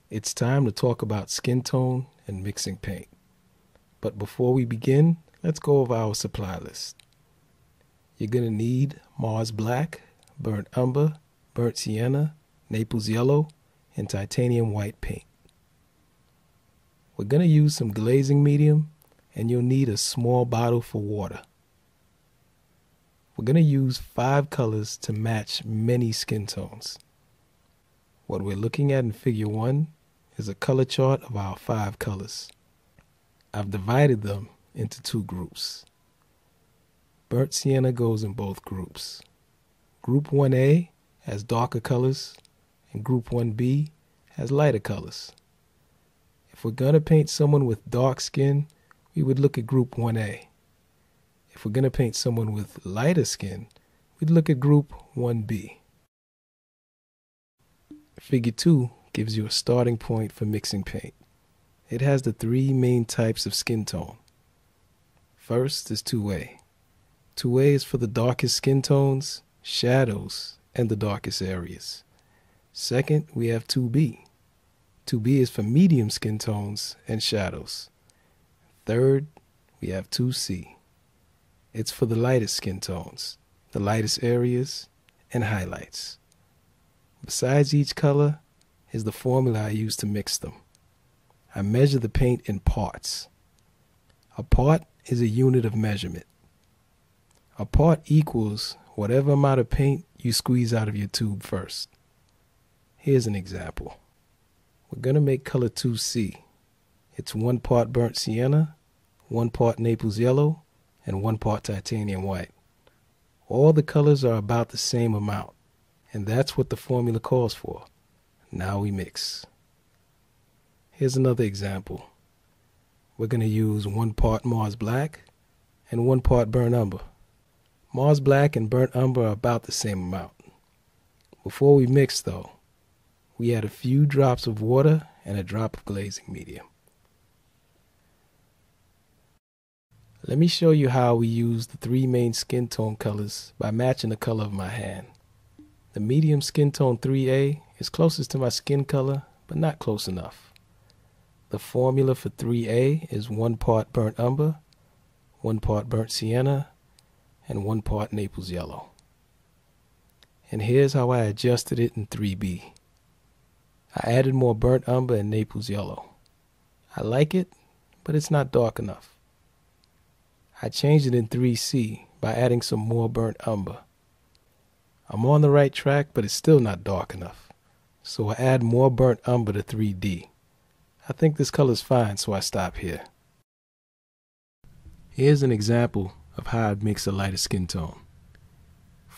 It's time to talk about skin tone and mixing paint. But before we begin, let's go over our supply list. You're going to need Mars Black, Burnt Umber, Burnt Sienna, Naples Yellow, and Titanium White paint. We're going to use some glazing medium, and you'll need a small bottle for water. We're going to use 5 colors to match many skin tones. What we're looking at in Figure 1 is a color chart of our 5 colors. I've divided them into 2 groups. Burnt Sienna goes in both groups. Group 1A has darker colors, and Group 1B has lighter colors. If we're going to paint someone with dark skin, we would look at Group 1A. If we're going to paint someone with lighter skin, we'd look at Group 1B. Figure 2 gives you a starting point for mixing paint. It has the 3 main types of skin tone. First is 2A. 2A is for the darkest skin tones, shadows, and the darkest areas. Second, we have 2B. 2B is for medium skin tones and shadows. Third, we have 2C. It's for the lightest skin tones, the lightest areas, and highlights. Besides each color is the formula I use to mix them. I measure the paint in parts. A part is a unit of measurement. A part equals whatever amount of paint you squeeze out of your tube first. Here's an example. We're going to make color 2C. It's 1 part burnt sienna, 1 part Naples yellow, and 1 part titanium white. All the colors are about the same amount, and that's what the formula calls for. Now we mix. Here's another example. We're going to use 1 part Mars Black and 1 part Burnt Umber. Mars Black and Burnt Umber are about the same amount. Before we mix, though, we add a few drops of water and a drop of glazing medium. Let me show you how we use the 3 main skin tone colors by matching the color of my hand. The medium skin tone 3A is closest to my skin color, but not close enough. The formula for 3A is 1 part Burnt Umber, 1 part Burnt Sienna, and 1 part Naples Yellow. And here's how I adjusted it in 3B. I added more Burnt Umber and Naples Yellow. I like it, but it's not dark enough. I changed it in 3C by adding some more Burnt Umber. I'm on the right track, but it's still not dark enough. So I add more Burnt Umber to 3D. I think this color's fine, so I stop here. Here's an example of how I'd mix a lighter skin tone.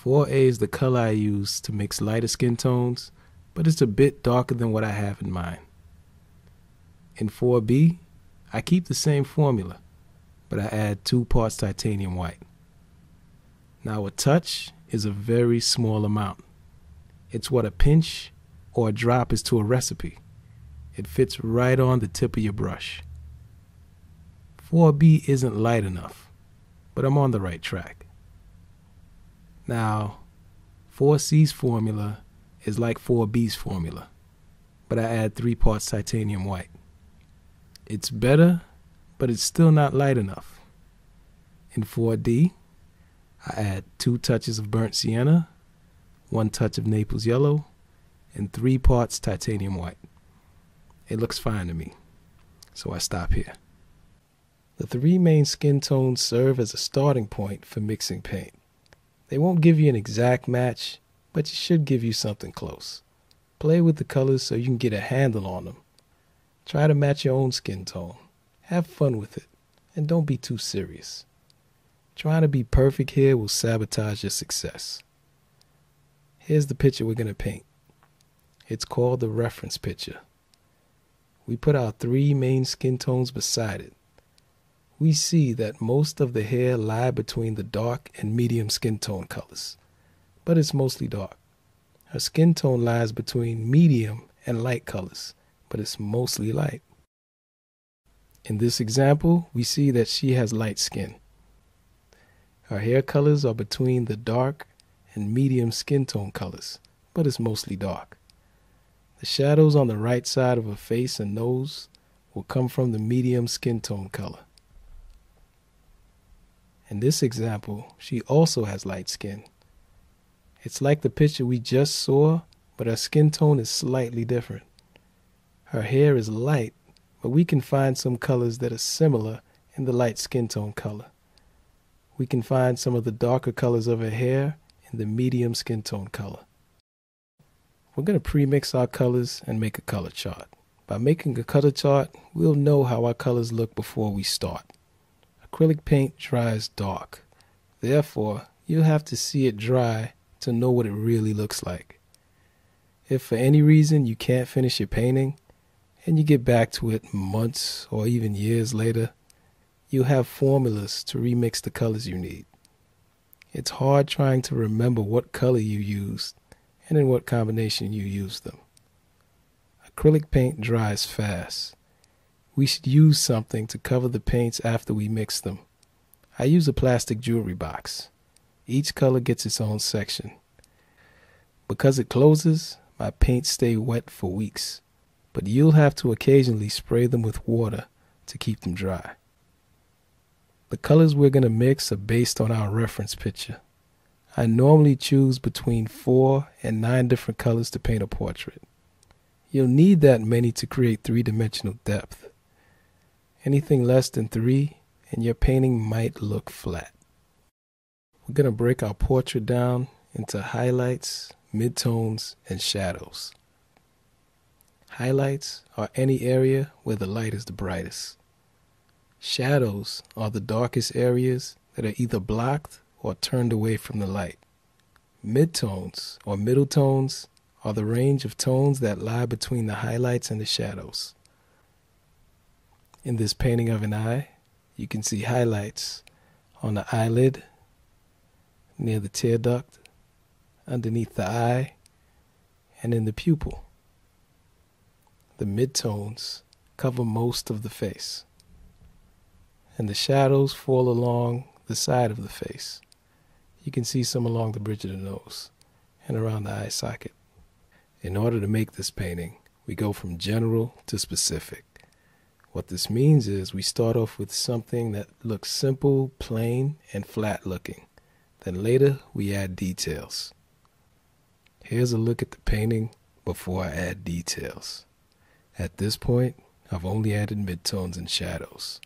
4A is the color I use to mix lighter skin tones, but it's a bit darker than what I have in mind. In 4B, I keep the same formula, but I add 2 parts titanium white. Now a touch is a very small amount. It's what a pinch or a drop is to a recipe. It fits right on the tip of your brush. 4B isn't light enough, but I'm on the right track. Now, 4C's formula is like 4B's formula, but I add 3 parts titanium white. It's better, but it's still not light enough. In 4D, I add 2 touches of burnt sienna, 1 touch of Naples yellow, and 3 parts titanium white. It looks fine to me, so I stop here. The 3 main skin tones serve as a starting point for mixing paint. They won't give you an exact match, but it should give you something close. Play with the colors so you can get a handle on them. Try to match your own skin tone. Have fun with it, and don't be too serious. Trying to be perfect here will sabotage your success. Here's the picture we're going to paint. It's called the reference picture. We put our 3 main skin tones beside it. We see that most of the hair lie between the dark and medium skin tone colors, but it's mostly dark. Her skin tone lies between medium and light colors, but it's mostly light. In this example, we see that she has light skin. Her hair colors are between the dark and medium skin tone colors, but it's mostly dark. The shadows on the right side of her face and nose will come from the medium skin tone color. In this example, she also has light skin. It's like the picture we just saw, but her skin tone is slightly different. Her hair is light, but we can find some colors that are similar in the light skin tone color. We can find some of the darker colors of her hair in the medium skin tone color. We're going to pre-mix our colors and make a color chart. By making a color chart, we'll know how our colors look before we start. Acrylic paint dries dark. Therefore, you'll have to see it dry to know what it really looks like. If for any reason you can't finish your painting, and you get back to it months or even years later, you'll have formulas to remix the colors you need. It's hard trying to remember what color you used and in what combination you used them. Acrylic paint dries fast. We should use something to cover the paints after we mix them. I use a plastic jewelry box. Each color gets its own section. Because it closes, my paints stay wet for weeks, but you'll have to occasionally spray them with water to keep them dry. The colors we're going to mix are based on our reference picture. I normally choose between 4 and 9 different colors to paint a portrait. You'll need that many to create three-dimensional depth. Anything less than 3 and your painting might look flat. We're going to break our portrait down into highlights, midtones, and shadows. Highlights are any area where the light is the brightest. Shadows are the darkest areas that are either blocked or turned away from the light. Midtones or middle tones are the range of tones that lie between the highlights and the shadows. In this painting of an eye, you can see highlights on the eyelid, near the tear duct, underneath the eye, and in the pupil. The midtones cover most of the face, and the shadows fall along the side of the face. You can see some along the bridge of the nose and around the eye socket. In order to make this painting, we go from general to specific. What this means is we start off with something that looks simple, plain, and flat looking. Then later we add details. Here's a look at the painting before I add details. At this point, I've only added midtones and shadows.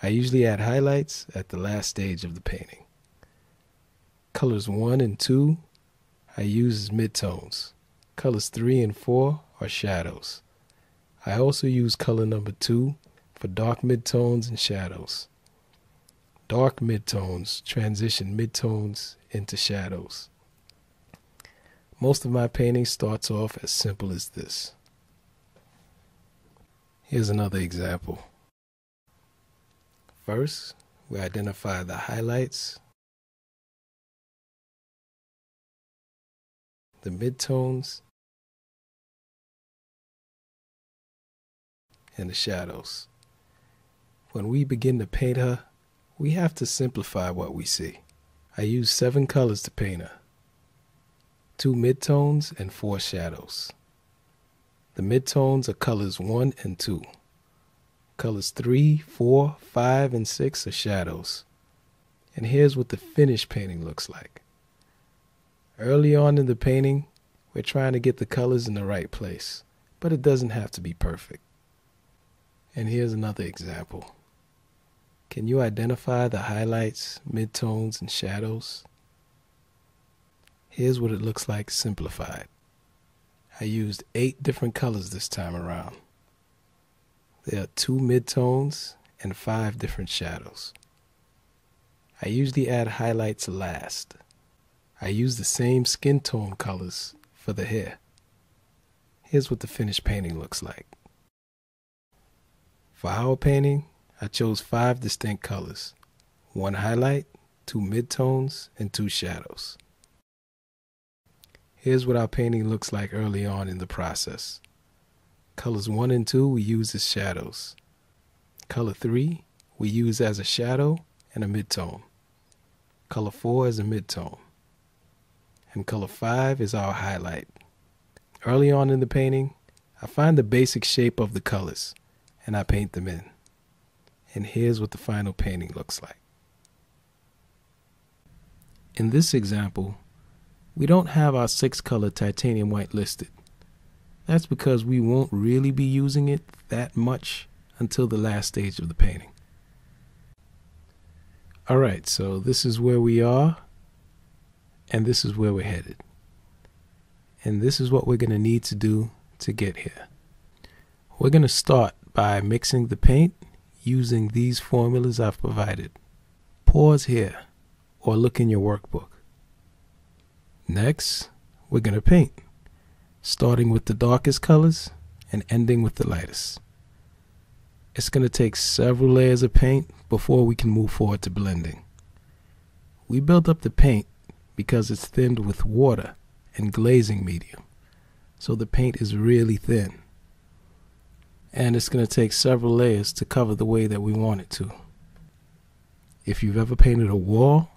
I usually add highlights at the last stage of the painting. Colors 1 and 2 I use as midtones. Colors 3 and 4 are shadows. I also use color number 2 for dark midtones and shadows. Dark midtones transition midtones into shadows. Most of my painting starts off as simple as this. Here's another example. First, we identify the highlights, the midtones, and the shadows. When we begin to paint her, we have to simplify what we see. I use 7 colors to paint her. 2 midtones and 4 shadows. The midtones are colors 1 and 2. Colors 3, 4, 5, and 6 are shadows. And here's what the finished painting looks like. Early on in the painting, we're trying to get the colors in the right place, but it doesn't have to be perfect. And here's another example. Can you identify the highlights, midtones, and shadows? Here's what it looks like simplified. I used 8 different colors this time around. There are 2 midtones and 5 different shadows. I usually add highlights last. I use the same skin tone colors for the hair. Here's what the finished painting looks like. For our painting, I chose 5 distinct colors. 1 highlight, 2 midtones, and 2 shadows. Here's what our painting looks like early on in the process. Colors 1 and 2 we use as shadows. Color 3 we use as a shadow and a midtone. Color 4 is a midtone. And color 5 is our highlight. Early on in the painting, I find the basic shape of the colors and I paint them in. And here's what the final painting looks like. In this example, we don't have our 6-color titanium white listed. That's because we won't really be using it that much until the last stage of the painting. Alright, so this is where we are, and this is where we're headed. And this is what we're going to need to do to get here. We're going to start by mixing the paint using these formulas I've provided. Pause here or look in your workbook. Next, we're going to paint, starting with the darkest colors and ending with the lightest. It's going to take several layers of paint before we can move forward to blending. We build up the paint because it's thinned with water and glazing medium, so the paint is really thin. And it's going to take several layers to cover the way that we want it to. If you've ever painted a wall,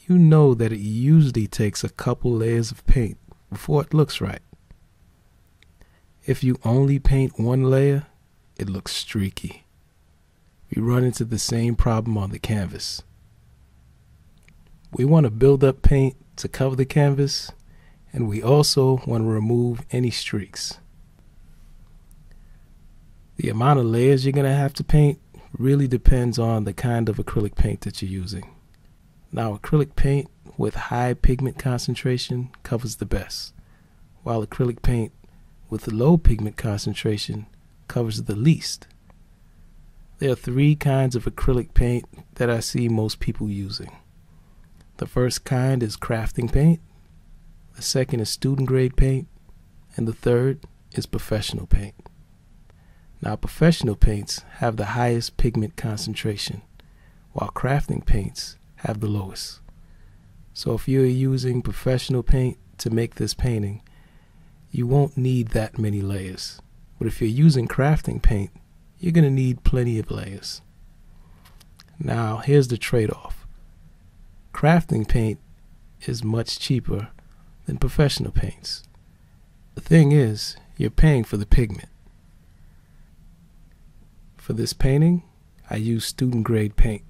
you know that it usually takes a couple layers of paint before it looks right. If you only paint one layer, it looks streaky. We run into the same problem on the canvas. We want to build up paint to cover the canvas, and we also want to remove any streaks. The amount of layers you're going to have to paint really depends on the kind of acrylic paint that you're using. Now, acrylic paint with high pigment concentration covers the best, while acrylic paint with low pigment concentration covers the least. There are 3 kinds of acrylic paint that I see most people using. The first kind is crafting paint, the second is student grade paint, and the third is professional paint. Now, professional paints have the highest pigment concentration, while crafting paints have the lowest. So if you're using professional paint to make this painting, you won't need that many layers. But if you're using crafting paint, you're going to need plenty of layers. Now, here's the trade-off. Crafting paint is much cheaper than professional paints. The thing is, you're paying for the pigment. For this painting, I used student grade paint.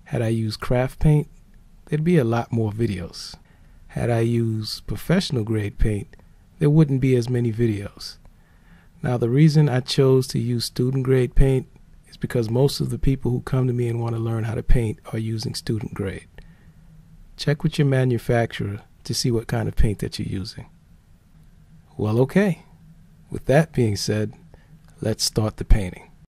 Had I used craft paint, there'd be a lot more videos. Had I used professional grade paint, there wouldn't be as many videos. Now, the reason I chose to use student grade paint is because most of the people who come to me and want to learn how to paint are using student grade. Check with your manufacturer to see what kind of paint that you're using. Well, okay. With that being said, let's start the painting.